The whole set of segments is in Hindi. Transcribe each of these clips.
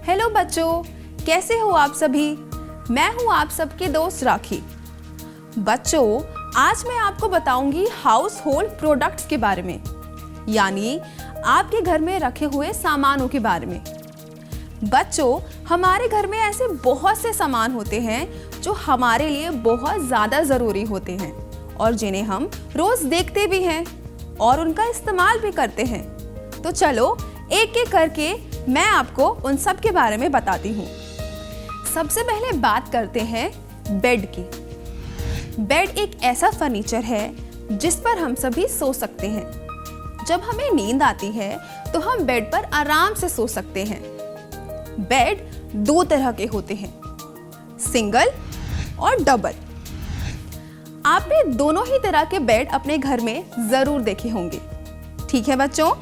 हेलो बच्चों, कैसे हो आप सभी। मैं हूं आप सबके दोस्त राखी। बच्चों, आज मैं आपको बताऊंगी हाउस होल्ड प्रोडक्ट्स के बारे में, यानी आपके घर में रखे हुए सामानों के बारे में। बच्चों, हमारे घर में ऐसे बहुत से सामान होते हैं जो हमारे लिए बहुत ज़्यादा ज़रूरी होते हैं और जिन्हें हम रोज़ देखते भी हैं और उनका इस्तेमाल भी करते हैं। तो चलो एक एक करके मैं आपको उन सब के बारे में बताती हूँ। सबसे पहले बात करते हैं बेड की। बेड एक ऐसा फर्नीचर है जिस पर हम सभी सो सकते हैं। जब हमें नींद आती है तो हम बेड पर आराम से सो सकते हैं। बेड दो तरह के होते हैं, सिंगल और डबल। आपने दोनों ही तरह के बेड अपने घर में जरूर देखे होंगे, ठीक है बच्चों।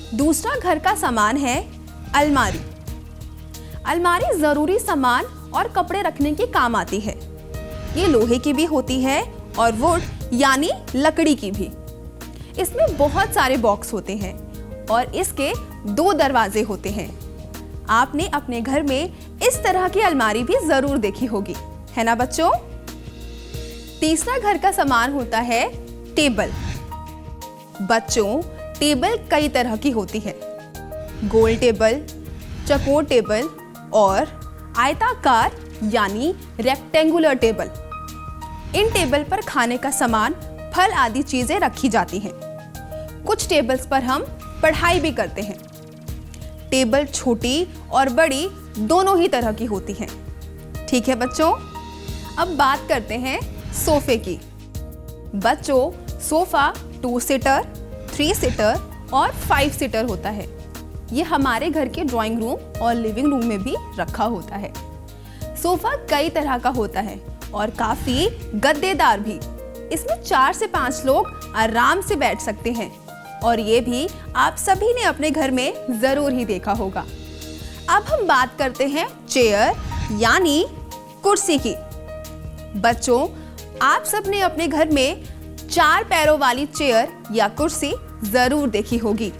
दूसरा घर का सामान है अलमारी। अलमारी जरूरी सामान और कपड़े रखने के काम आती है। ये लोहे की भी होती है और वुड यानी लकड़ी की भी। इसमें बहुत सारे बॉक्स होते हैं और इसके दो दरवाजे होते हैं। आपने अपने घर में इस तरह की अलमारी भी जरूर देखी होगी, है ना बच्चों। तीसरा घर का सामान होता है टेबल। बच्चों, टेबल कई तरह की होती है, गोल टेबल, चौकोर टेबल और आयताकार यानी रेक्टेंगुलर टेबल। इन टेबल पर खाने का सामान, फल आदि चीजें रखी जाती हैं। कुछ टेबल्स पर हम पढ़ाई भी करते हैं। टेबल छोटी और बड़ी दोनों ही तरह की होती हैं, ठीक है बच्चों। अब बात करते हैं सोफे की। बच्चों, सोफा 2 सीटर, 3 सीटर और 5 सीटर होता है। ये हमारे घर के ड्राइंग रूम और लिविंग रूम में भी रखा होता है। सोफा कई तरह का होता है और काफी गद्देदार भी। इसमें 4 से 5 लोग आराम से बैठ सकते हैं और ये भी आप सभी ने अपने घर में जरूर ही देखा होगा। अब हम बात करते हैं चेयर यानी कुर्सी की। बच्चों, आप सबने अपने घर में 4 पैरों वाली चेयर या कुर्सी जरूर देखी होगी।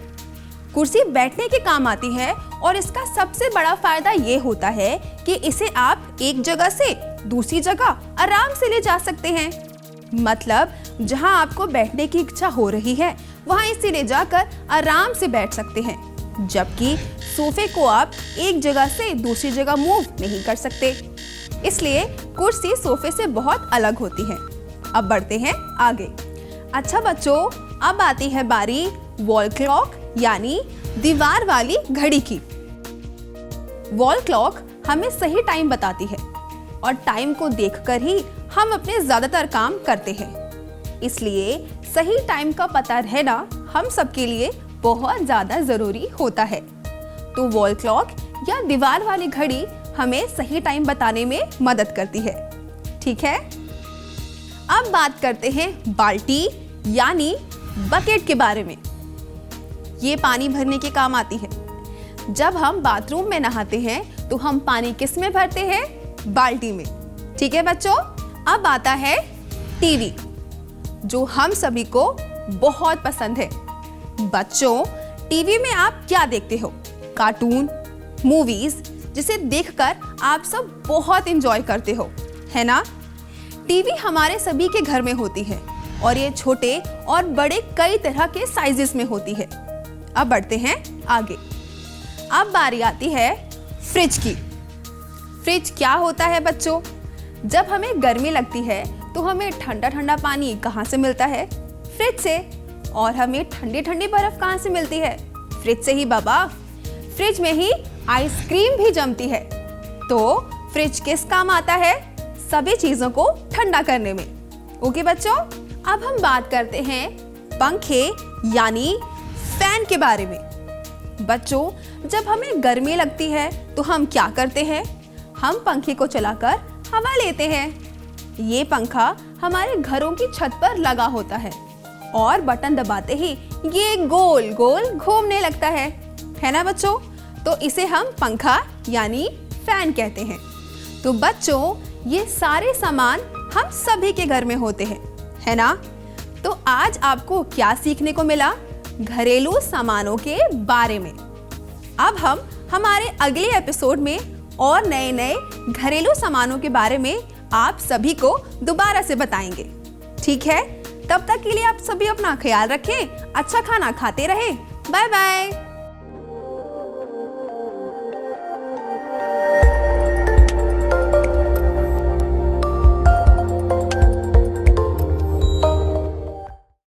कुर्सी बैठने के काम आती है और इसका सबसे बड़ा फायदा ये होता है कि इसे आप एक जगह से दूसरी जगह आराम से ले जा सकते हैं। मतलब जहां आपको बैठने की इच्छा हो रही है वहां इसे ले जाकर आराम से बैठ सकते हैं, जबकि सोफे को आप एक जगह से दूसरी जगह मूव नहीं कर सकते। इसलिए कुर्सी सोफे से बहुत अलग होती है। अब बढ़ते हैं आगे। अच्छा बच्चों, अब आती है बारी वॉल क्लॉक यानी दीवार वाली घड़ी की। वॉल क्लॉक हमें सही टाइम बताती है और टाइम को देखकर ही हम अपने ज्यादातर काम करते हैं। इसलिए सही टाइम का पता रहना हम सबके लिए बहुत ज्यादा जरूरी होता है। तो वॉल क्लॉक या दीवार वाली घड़ी हमें सही टाइम बताने में मदद करती है, ठीक है। अब बात करते हैं बाल्टी यानी बकेट के बारे में। ये पानी भरने के काम आती है। जब हम बाथरूम में नहाते हैं तो हम पानी किस में भरते हैं? बाल्टी में, ठीक है बच्चों। अब आता है टीवी, जो हम सभी को बहुत पसंद है। बच्चों, टीवी में आप क्या देखते हो? कार्टून, मूवीज, जिसे देखकर आप सब बहुत एंजॉय करते हो, है ना। टीवी हमारे सभी के घर में होती है और ये छोटे और बड़े कई तरह के साइजेस में होती है। अब बढ़ते हैं आगे। अब बारी आती है फ्रिज की। फ्रिज क्या होता है बच्चों? जब हमें गर्मी लगती है तो हमें ठंडा ठंडा पानी कहाँ से मिलता है? फ्रिज से। और हमें ठंडी ठंडी बर्फ कहाँ से मिलती है? फ्रिज से ही बाबा। फ्रिज में ही आइसक्रीम भी जमती है। तो फ्रिज किस काम आता है? सभी चीजों को ठंडा करने में। ओके बच्चों, अब हम बात करते हैं पंखे यानी फैन के बारे में। बच्चों, जब हमें गर्मी लगती है तो हम क्या करते हैं? हम पंखे को चलाकर हवा लेते हैं। ये पंखा हमारे घरों की छत पर लगा होता है और बटन दबाते ही ये गोल गोल घूमने लगता है ना बच्चों। तो इसे हम पंखा यानी फैन कहते हैं। तो बच्चों, ये सारे सामान हम सभी के घर में होते हैं, है ना। तो आज आपको क्या सीखने को मिला घरेलू सामानों के बारे में? अब हम हमारे अगले एपिसोड में और नए नए घरेलू सामानों के बारे में आप सभी को दोबारा से बताएंगे। ठीक है, तब तक के लिए आप सभी अपना ख्याल रखें, अच्छा खाना खाते रहें। Bye bye.